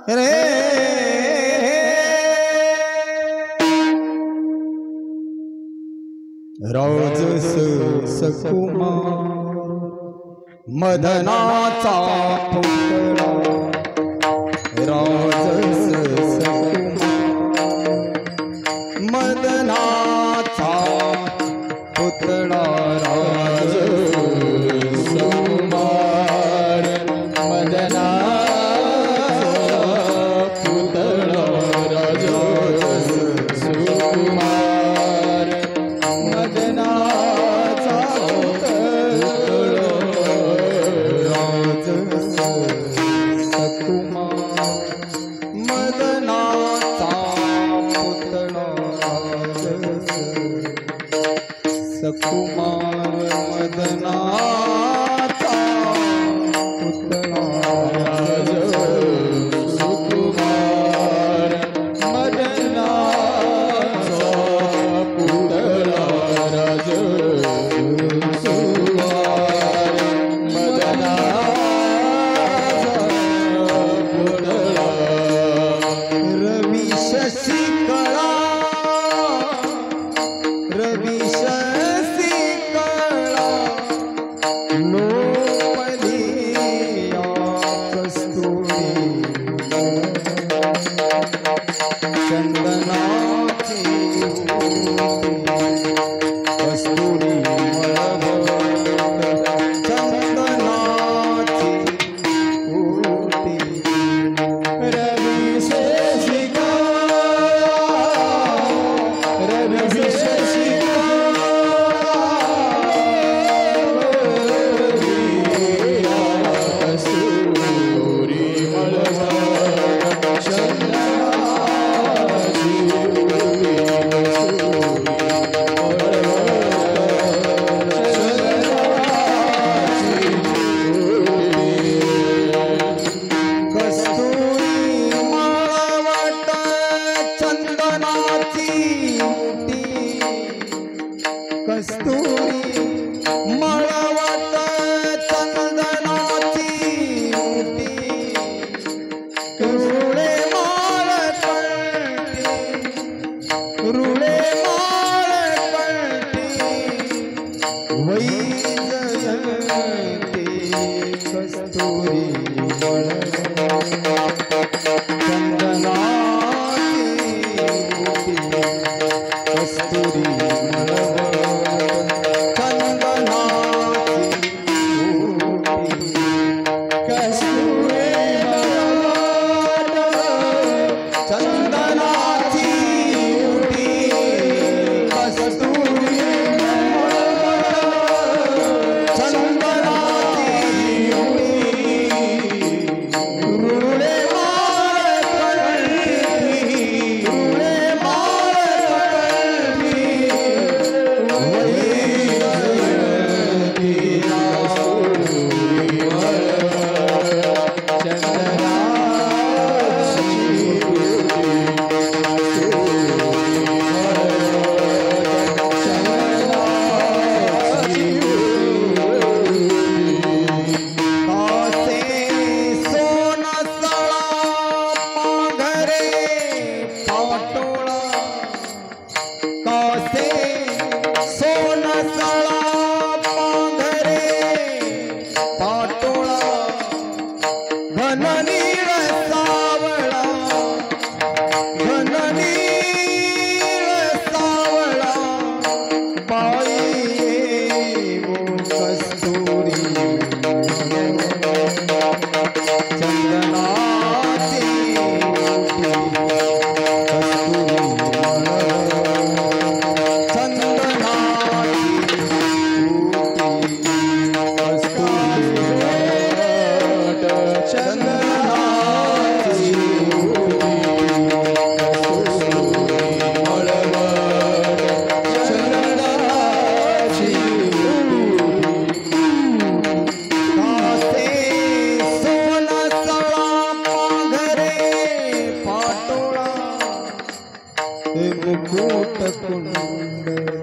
रे राजस सकुमार मदनाचा पुतळा राजस सकुमार मदनाचा पुतळा राजस सकुमार मदनाचा पुतळा राजस सकुमार मदनाचा पुतळा राजस सकुमार मदनाचा पुतळा राजस सकुमार मदनाचा पुतळा राजस सकुमार मदनाचा पुतळा राजस सकुमार मदनाचा पुतळा रवी शशी कळा रवी शशी कळा लोपली या कस्तुरी चंदनाची कस्तुरी मळवट चंदनाची ओटी रवी शशी रवी शशी कस्तुरी मळवट चंदनाची कस्तुरी मळवट चंदनाची ओटी कस्तुरी मळवट चंदनाची ओटी रुळे माळ कळती रुळे माळ कळती वै जयंती कस्तुरी मळवट चंदनाची ओटी कस्तुरी मळवट चंदनाची ओटी कस्तुरी मळवट चंदनाची ओटी कस्तुरी मळवट चंदनाची ओटी रुळे माळ कळती रुळे माळ कळती वै जयंती कस्तुरी मळवट चंदनाची ओटी कस्तुरी मळवट चंदनाची ओटी कासे सोनसळा माघरे पाटोळा कासे सोनसळा माघरे पाटोळा घन नीळ सावळा घन नीळ सावळा बाई येवो कस्तुरी चंदनाची ओटी कस्तुरी मळवट चंदनाची ओटी कस्तुरी मळवट चंदनाची ओटी कस्तुरी मळवट चंदनाची ओटी कासे सोनसळा माघरे पाटोळा मुकुट कुंड